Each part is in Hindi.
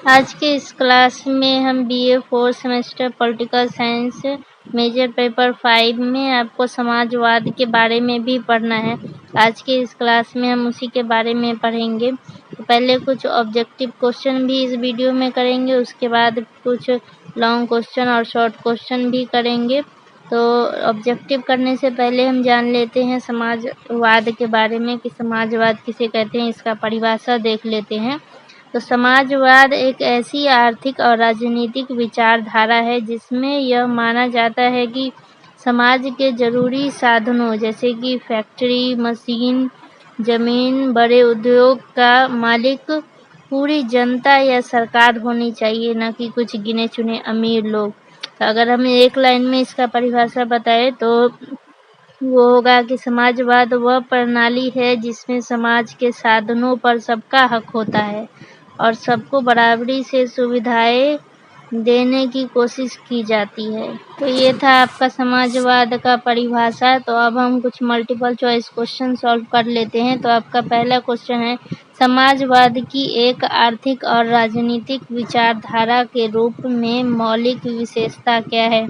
आज के इस क्लास में हम BA 4 semester political science major paper 5 में आपको समाजवाद के बारे में भी पढ़ना है। आज के इस क्लास में हम उसी के बारे में पढ़ेंगे। तो पहले कुछ ऑब्जेक्टिव क्वेश्चन भी इस वीडियो में करेंगे, उसके बाद कुछ लॉन्ग क्वेश्चन और शॉर्ट क्वेश्चन भी करेंगे। तो ऑब्जेक्टिव करने से पहले हम जान लेते हैं समाजवाद के बारे में कि समाजवाद किसे कहते हैं, इसका परिभाषा देख लेते हैं। तो समाजवाद एक ऐसी आर्थिक और राजनीतिक विचारधारा है जिसमें यह माना जाता है कि समाज के जरूरी साधनों जैसे कि फैक्ट्री, मशीन, जमीन, बड़े उद्योग का मालिक पूरी जनता या सरकार होनी चाहिए, न कि कुछ गिने चुने अमीर लोग। तो अगर हमें एक लाइन में इसका परिभाषा बताए तो वो होगा कि समाजवाद वह प्रणाली है जिसमें समाज के साधनों पर सबका हक होता है और सबको बराबरी से सुविधाएं देने की कोशिश की जाती है। तो ये था आपका समाजवाद का परिभाषा। तो अब हम कुछ मल्टीपल चॉइस क्वेश्चन सॉल्व कर लेते हैं। तो आपका पहला क्वेश्चन है, समाजवाद की एक आर्थिक और राजनीतिक विचारधारा के रूप में मौलिक विशेषता क्या है?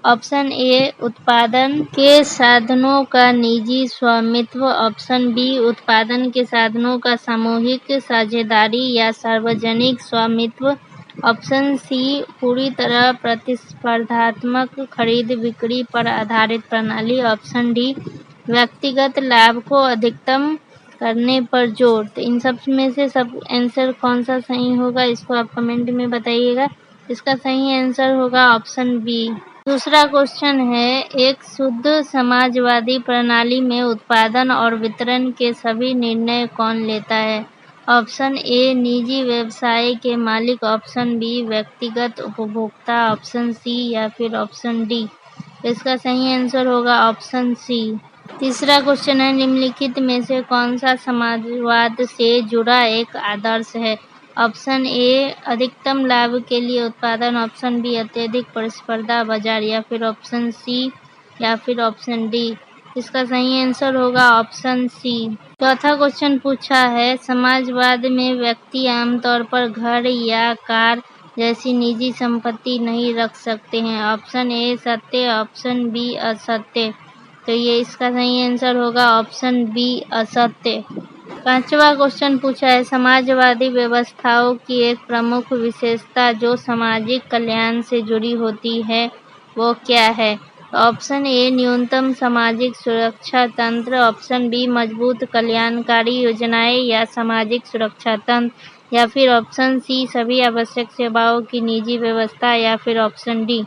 ऑप्शन ए, उत्पादन के साधनों का निजी स्वामित्व। ऑप्शन बी, उत्पादन के साधनों का सामूहिक साझेदारी या सार्वजनिक स्वामित्व। ऑप्शन सी, पूरी तरह प्रतिस्पर्धात्मक खरीद बिक्री पर आधारित प्रणाली। ऑप्शन डी, व्यक्तिगत लाभ को अधिकतम करने पर जोर। तो इन सब में से सब आंसर कौन सा सही होगा, इसको आप कमेंट में बताइएगा। इसका सही आंसर होगा ऑप्शन बी। दूसरा क्वेश्चन है, एक शुद्ध समाजवादी प्रणाली में उत्पादन और वितरण के सभी निर्णय कौन लेता है? ऑप्शन ए, निजी व्यवसाय के मालिक। ऑप्शन बी, व्यक्तिगत उपभोक्ता। ऑप्शन सी या फिर ऑप्शन डी। इसका सही आंसर होगा ऑप्शन सी। तीसरा क्वेश्चन है, निम्नलिखित में से कौन सा समाजवाद से जुड़ा एक आदर्श है? ऑप्शन ए, अधिकतम लाभ के लिए उत्पादन। ऑप्शन बी, अत्यधिक प्रतिस्पर्धा बाजार। या फिर ऑप्शन सी या फिर ऑप्शन डी। इसका सही आंसर होगा ऑप्शन सी। चौथा क्वेश्चन पूछा है, समाजवाद में व्यक्ति आमतौर पर घर या कार जैसी निजी संपत्ति नहीं रख सकते हैं। ऑप्शन ए सत्य, ऑप्शन बी असत्य। तो ये इसका सही आंसर होगा ऑप्शन बी असत्य। पांचवा क्वेश्चन पूछा है, समाजवादी व्यवस्थाओं की एक प्रमुख विशेषता जो सामाजिक कल्याण से जुड़ी होती है वो क्या है? ऑप्शन ए, न्यूनतम सामाजिक सुरक्षा तंत्र। ऑप्शन बी, मजबूत कल्याणकारी योजनाएं या सामाजिक सुरक्षा तंत्र। या फिर ऑप्शन सी, सभी आवश्यक सेवाओं की निजी व्यवस्था। या फिर ऑप्शन डी।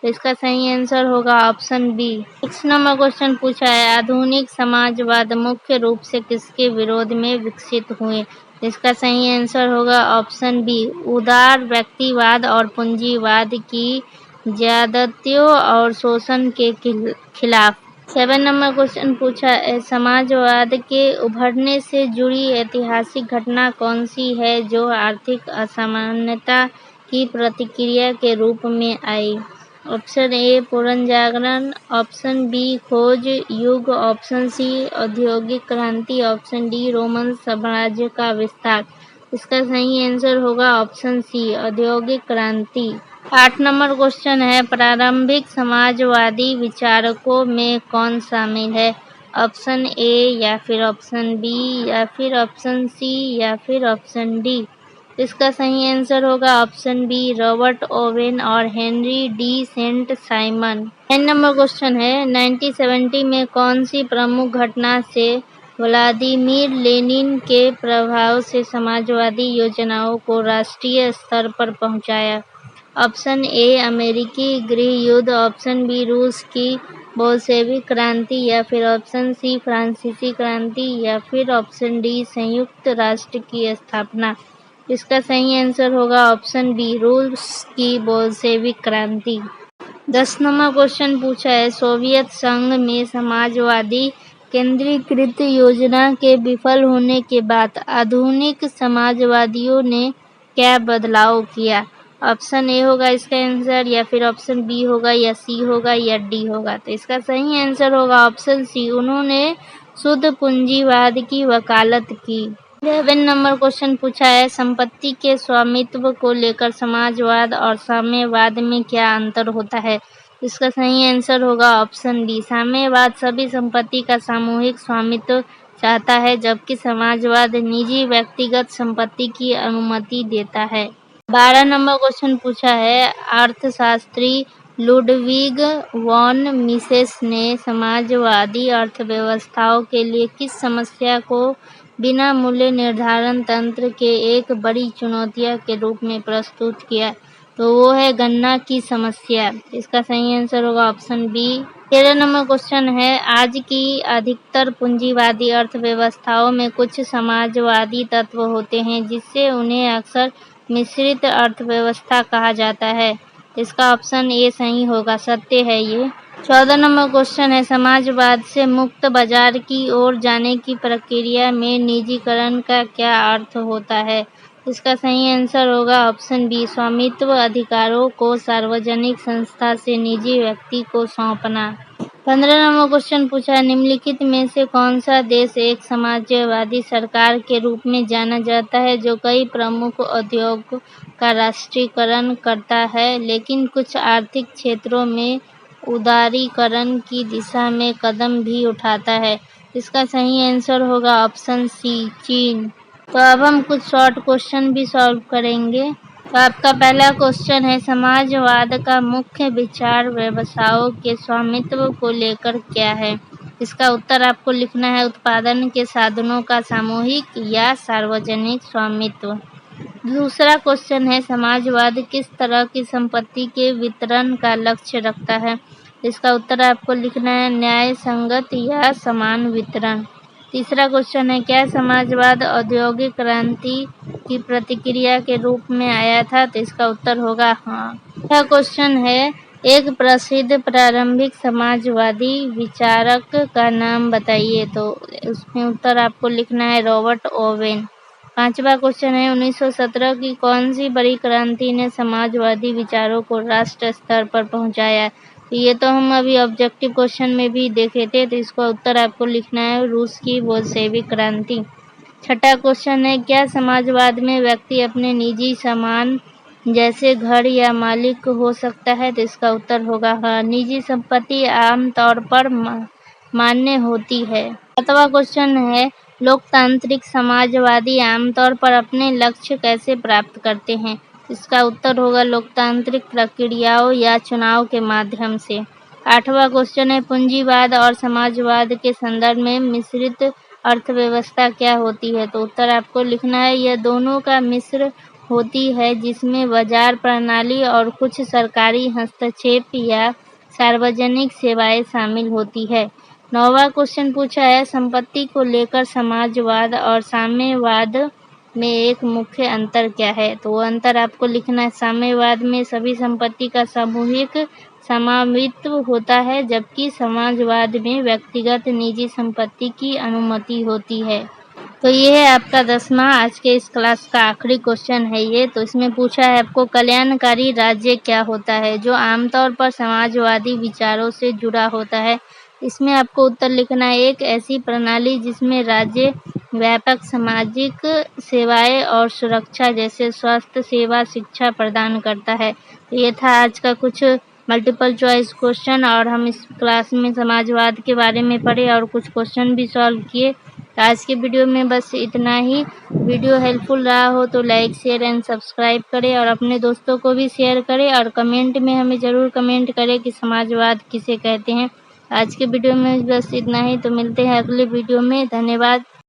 तो इसका सही आंसर होगा ऑप्शन बी। 6 नंबर क्वेश्चन पूछा है, आधुनिक समाजवाद मुख्य रूप से किसके विरोध में विकसित हुए? इसका सही आंसर होगा ऑप्शन बी, उदार व्यक्तिवाद और पूंजीवाद की ज्यादतियों और शोषण के खिलाफ। 7 नंबर क्वेश्चन पूछा है, समाजवाद के उभरने से जुड़ी ऐतिहासिक घटना कौन सी है जो आर्थिक असमानता की प्रतिक्रिया के रूप में आई? ऑप्शन ए, पुनर्जागरण। ऑप्शन बी, खोज युग। ऑप्शन सी, औद्योगिक क्रांति। ऑप्शन डी, रोमन साम्राज्य का विस्तार। इसका सही आंसर होगा ऑप्शन सी, औद्योगिक क्रांति। 8 नंबर क्वेश्चन है, प्रारंभिक समाजवादी विचारकों में कौन शामिल है? ऑप्शन ए या फिर ऑप्शन बी या फिर ऑप्शन सी या फिर ऑप्शन डी। इसका सही आंसर होगा ऑप्शन बी, रॉबर्ट ओवेन और Henry de Saint Simon. 9 number question है, 1970 में कौन सी प्रमुख घटना से व्लादिमीर लेनिन के प्रभाव से समाजवादी योजनाओं को राष्ट्रीय स्तर पर पहुंचाया? ऑप्शन ए, अमेरिकी गृह युद्ध। ऑप्शन बी, रूस की बोल्शेविक क्रांति। या फिर ऑप्शन सी, फ्रांसीसी क्रांति। या फिर ऑप्शन डी, संयुक्त राष्ट्र की स्थापना। इसका सही आंसर होगा ऑप्शन बी, रूस की बोल्शेविक क्रांति। 10 नंबर क्वेश्चन पूछा है, सोवियत संघ में समाजवादी केंद्रीकृत योजना के विफल होने के बाद आधुनिक समाजवादियों ने क्या बदलाव किया? ऑप्शन ए होगा इसका आंसर, या फिर ऑप्शन बी होगा, या सी होगा, या डी होगा। तो इसका सही आंसर होगा ऑप्शन सी, उन्होंने शुद्ध पूंजीवाद की वकालत की। 11 नंबर क्वेश्चन पूछा है, संपत्ति के स्वामित्व को लेकर समाजवाद और साम्यवाद में क्या अंतर होता है? इसका सही आंसर होगा ऑप्शन बी। साम्यवाद सभी संपत्ति का सामूहिक स्वामित्व चाहता है, जबकि समाजवाद निजी व्यक्तिगत संपत्ति की अनुमति देता है। 12 नंबर क्वेश्चन पूछा है, अर्थशास्त्री लुडविग वॉन मिसेस ने समाजवादी अर्थव्यवस्थाओं के लिए किस समस्या को बिना मूल्य निर्धारण तंत्र के एक बड़ी चुनौतियां के रूप में प्रस्तुत किया? तो वो है गन्ना की समस्या। इसका सही आंसर होगा ऑप्शन बी। 13 नंबर क्वेश्चन है, आज की अधिकतर पूंजीवादी अर्थव्यवस्थाओं में कुछ समाजवादी तत्व होते हैं, जिससे उन्हें अक्सर मिश्रित अर्थव्यवस्था कहा जाता है। इसका ऑप्शन ए सही होगा, सत्य है ये। 14 नंबर क्वेश्चन है, समाजवाद से मुक्त बाजार की ओर जाने की प्रक्रिया में निजीकरण का क्या अर्थ होता है? इसका सही आंसर होगा ऑप्शन बी, स्वामित्व अधिकारों को सार्वजनिक संस्था से निजी व्यक्ति को सौंपना। 15 नंबर क्वेश्चन पूछा है, निम्नलिखित में से कौन सा देश एक समाजवादी सरकार के रूप में जाना जाता है जो कई प्रमुख उद्योग का राष्ट्रीयकरण करता है, लेकिन कुछ आर्थिक क्षेत्रों में उदारीकरण की दिशा में कदम भी उठाता है? इसका सही आंसर होगा ऑप्शन सी, चीन। तो अब हम कुछ शॉर्ट क्वेश्चन भी सॉल्व करेंगे। तो आपका पहला क्वेश्चन है, समाजवाद का मुख्य विचार व्यवसायों के स्वामित्व को लेकर क्या है? इसका उत्तर आपको लिखना है, उत्पादन के साधनों का सामूहिक या सार्वजनिक स्वामित्व। दूसरा क्वेश्चन है, समाजवाद किस तरह की संपत्ति के वितरण का लक्ष्य रखता है? इसका उत्तर आपको लिखना है, न्याय संगत या समान वितरण। तीसरा क्वेश्चन है, क्या समाजवाद औद्योगिक क्रांति की प्रतिक्रिया के रूप में आया था? तो इसका उत्तर होगा हाँ। यह क्वेश्चन है, एक प्रसिद्ध प्रारंभिक समाजवादी विचारक का नाम बताइए। तो उसमें उत्तर आपको लिखना है, रॉबर्ट ओवेन। पांचवा क्वेश्चन है, 1917 की कौन सी बड़ी क्रांति ने समाजवादी विचारों को राष्ट्र स्तर पर पहुंचाया? तो ये तो हम अभी ऑब्जेक्टिव क्वेश्चन में भी देखे थे, तो इसका उत्तर आपको लिखना है, रूस की बोल्शेविक क्रांति। छठा क्वेश्चन है, क्या समाजवाद में व्यक्ति अपने निजी सामान जैसे घर या मालिक हो सकता है? तो इसका उत्तर होगा हाँ, निजी संपत्ति आमतौर पर मान्य होती है। सातवां क्वेश्चन है, लोकतांत्रिक समाजवादी आमतौर पर अपने लक्ष्य कैसे प्राप्त करते हैं? इसका उत्तर होगा, लोकतांत्रिक प्रक्रियाओं या चुनाव के माध्यम से। आठवां क्वेश्चन है, पूंजीवाद और समाजवाद के संदर्भ में मिश्रित अर्थव्यवस्था क्या होती है? तो उत्तर आपको लिखना है, यह दोनों का मिश्र होती है, जिसमें बाजार प्रणाली और कुछ सरकारी हस्तक्षेप या सार्वजनिक सेवाएं शामिल होती है। 9वां क्वेश्चन पूछा है, संपत्ति को लेकर समाजवाद और साम्यवाद में एक मुख्य अंतर क्या है? तो वो अंतर आपको लिखना है, साम्यवाद में सभी संपत्ति का सामूहिक स्वामित्व होता है, जबकि समाजवाद में व्यक्तिगत निजी संपत्ति की अनुमति होती है। तो ये है आपका 10वां आज के इस क्लास का आखिरी क्वेश्चन है ये। तो इसमें पूछा है आपको, कल्याणकारी राज्य क्या होता है जो आमतौर पर समाजवादी विचारों से जुड़ा होता है? इसमें आपको उत्तर लिखना है, एक ऐसी प्रणाली जिसमें राज्य व्यापक सामाजिक सेवाएं और सुरक्षा जैसे स्वास्थ्य सेवा, शिक्षा प्रदान करता है। तो ये था आज का कुछ मल्टीपल चॉइस क्वेश्चन, और हम इस क्लास में समाजवाद के बारे में पढ़े और कुछ क्वेश्चन भी सॉल्व किए। आज के वीडियो में बस इतना ही। वीडियो हेल्पफुल रहा हो तो लाइक, शेयर एंड सब्सक्राइब करें और अपने दोस्तों को भी शेयर करें, और कमेंट में हमें ज़रूर कमेंट करें कि समाजवाद किसे कहते हैं। आज के वीडियो में बस इतना ही, तो मिलते हैं अगले वीडियो में। धन्यवाद।